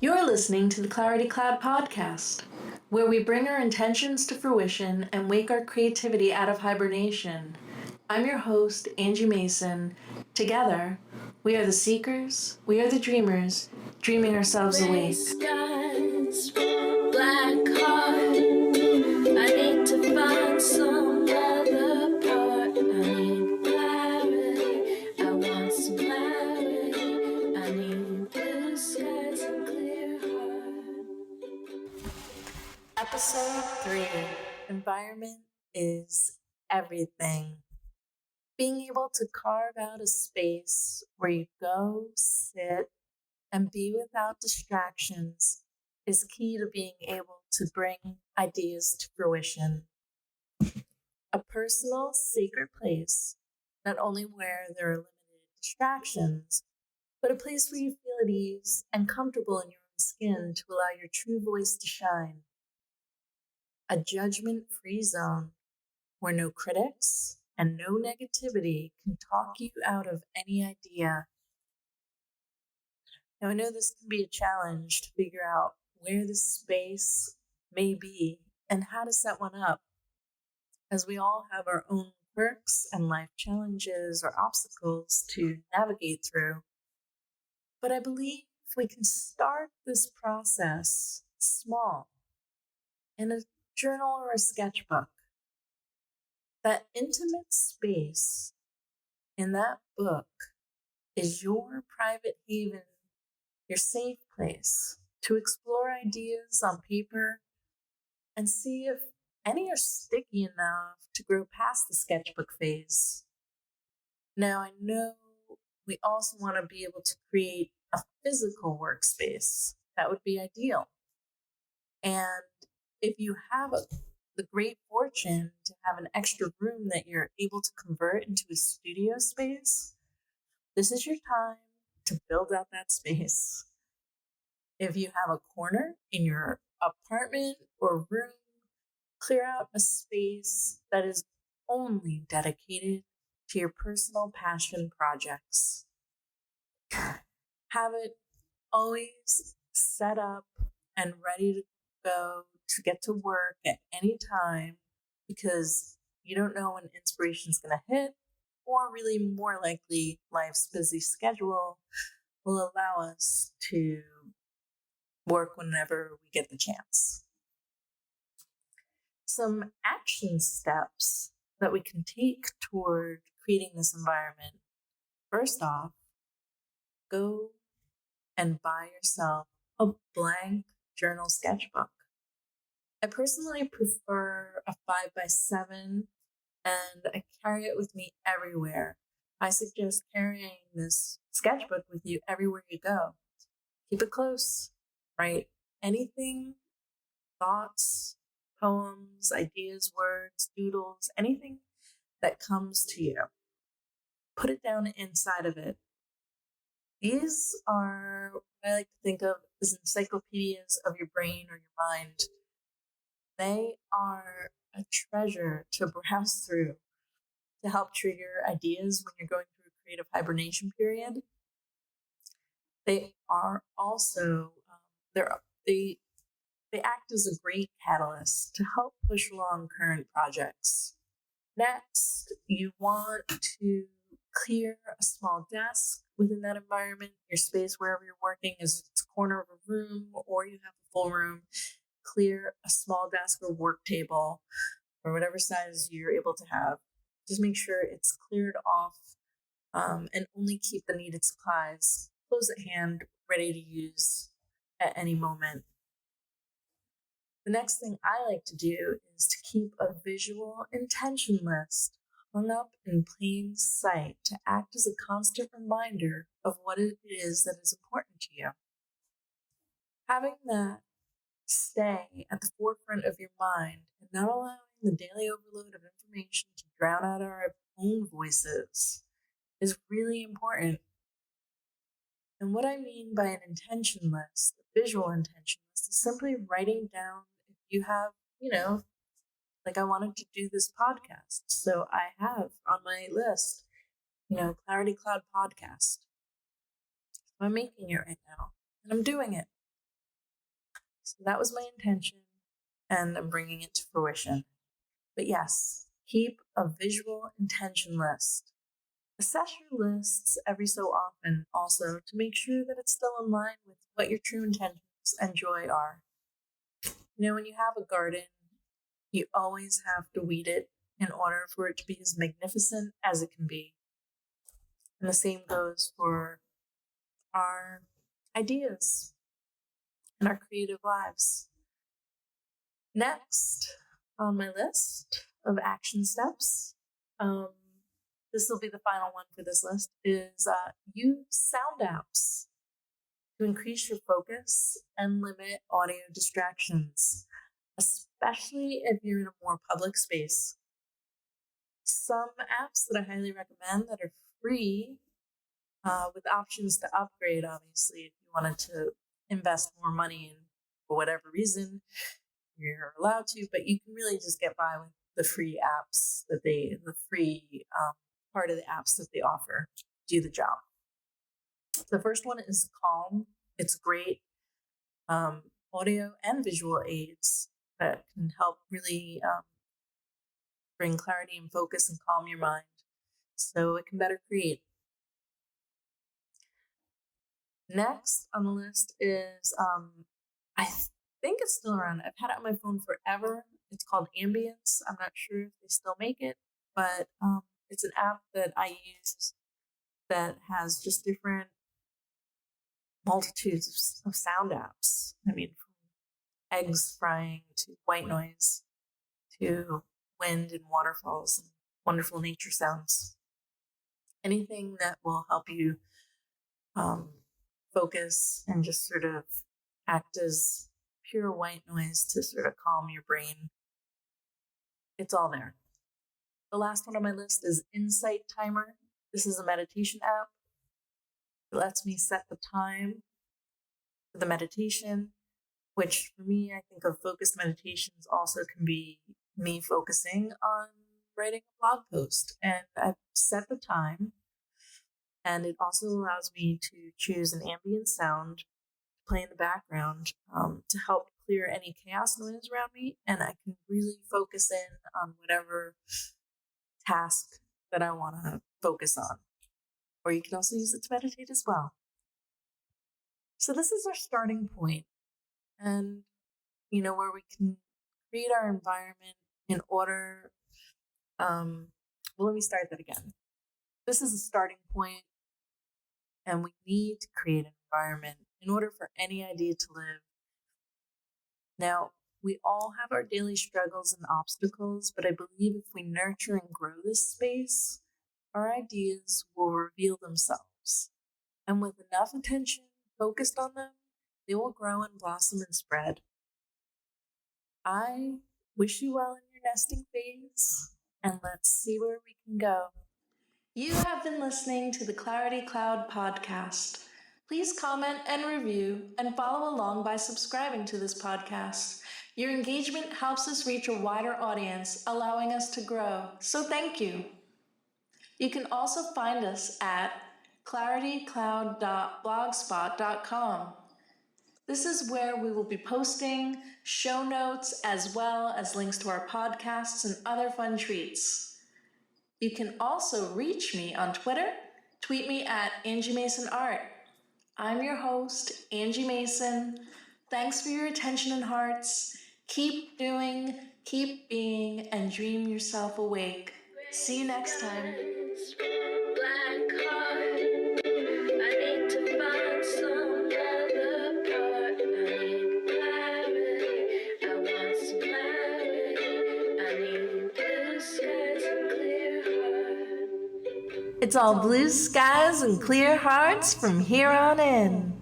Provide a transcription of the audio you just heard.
You're listening to the Clarity Cloud podcast, where we bring our intentions to fruition and wake our creativity out of hibernation. I'm your host, Angie Mason. Together, we are the seekers, we are the dreamers, dreaming ourselves awake. Skies, black heart, I need to find some other part. I need clarity, I want some clarity. I need blue skies and clear heart. Episode 3, Environment is Everything. Being able to carve out a space where you go, sit, and be without distractions is key to being able to bring ideas to fruition. A personal, sacred place, not only where there are limited distractions, but a place where you feel at ease and comfortable in your own skin to allow your true voice to shine. A judgment-free zone where no critics and no negativity can talk you out of any idea. Now, I know this can be a challenge to figure out where this space may be and how to set one up, as we all have our own quirks and life challenges or obstacles to navigate through. But I believe we can start this process small, in a journal or a sketchbook. That intimate space in that book is your private haven, your safe place to explore ideas on paper and see if any are sticky enough to grow past the sketchbook phase. Now, I know we also want to be able to create a physical workspace. That would be ideal. And if you have the great fortune to have an extra room that you're able to convert into a studio space, this is your time to build out that space. If you have a corner in your apartment or room, clear out a space that is only dedicated to your personal passion projects. Have it always set up and ready to go to get to work at any time, because you don't know when inspiration is going to hit, or really more likely life's busy schedule will allow us to work whenever we get the chance. Some action steps that we can take toward creating this environment. First off, go and buy yourself a blank journal sketchbook. I personally prefer a 5x7, and I carry it with me everywhere. I suggest carrying this sketchbook with you everywhere you go. Keep it close. Write anything, thoughts, poems, ideas, words, doodles, anything that comes to you. Put it down inside of it. These are what I like to think of as encyclopedias of your brain or your mind. They are a treasure to browse through to help trigger ideas when you're going through a creative hibernation period. They are also, they act as a great catalyst to help push along current projects. Next, you want to clear a small desk within that environment. Your space wherever you're working is a corner of a room or you have a full room. Clear a small desk or work table or whatever size you're able to have. Just make sure it's cleared off and only keep the needed supplies close at hand, ready to use at any moment. The next thing I like to do is to keep a visual intention list hung up in plain sight to act as a constant reminder of what it is that is important to you. Having that stay at the forefront of your mind and not allowing the daily overload of information to drown out our own voices is really important. And what I mean by an intention list, a visual intention list, is simply writing down if you have, like I wanted to do this podcast. So I have on my list, Clarity Cloud podcast. I'm making it right now and I'm doing it. So that was my intention, and I'm bringing it to fruition. But yes, keep a visual intention list. Assess your lists every so often also to make sure that it's still in line with what your true intentions and joy are. When you have a garden, you always have to weed it in order for it to be as magnificent as it can be. And the same goes for our ideas and our creative lives. Next on my list of action steps, this will be the final one for this list, is use sound apps to increase your focus and limit audio distractions, especially if you're in a more public space. Some apps that I highly recommend that are free, with options to upgrade, obviously, if you wanted to invest more money in, for whatever reason, you're allowed to, but you can really just get by with the free apps the free part of the apps that they offer do the job. The first one is Calm. It's great audio and visual aids that can help really bring clarity and focus and calm your mind so it can better create. Next on the list is, I think it's still around. I've had it on my phone forever. It's called Ambience. I'm not sure if they still make it, but it's an app that I use that has just different multitudes of sound apps. I mean, from eggs frying to white noise to wind and waterfalls and wonderful nature sounds. Anything that will help you focus and just sort of act as pure white noise to sort of calm your brain. It's all there. The last one on my list is Insight Timer. This is a meditation app. It lets me set the time for the meditation, which for me, I think of focused meditations also can be me focusing on writing a blog post. And I've set the time, and it also allows me to choose an ambient sound to play in the background to help clear any chaos noise around me, and I can really focus in on whatever task that I want to focus on. Or you can also use it to meditate as well. So this is our starting point, and where we can create our environment in order. Let me start that again. This is a starting point, and we need to create an environment in order for any idea to live. Now, we all have our daily struggles and obstacles, but I believe if we nurture and grow this space, our ideas will reveal themselves. And with enough attention focused on them, they will grow and blossom and spread. I wish you well in your nesting phase, and let's see where we can go. You have been listening to the Clarity Cloud podcast. Please comment and review and follow along by subscribing to this podcast. Your engagement helps us reach a wider audience, allowing us to grow. So thank you. You can also find us at claritycloud.blogspot.com. This is where we will be posting show notes as well as links to our podcasts and other fun treats. You can also reach me on Twitter. Tweet me at Angie Mason Art. I'm your host, Angie Mason. Thanks for your attention and hearts. Keep doing, keep being, and dream yourself awake. See you next time. Black heart, I need to find some other part. I need clarity, I want some clarity. I need blue skies and clear heart. It's all blue skies and clear hearts from here on in.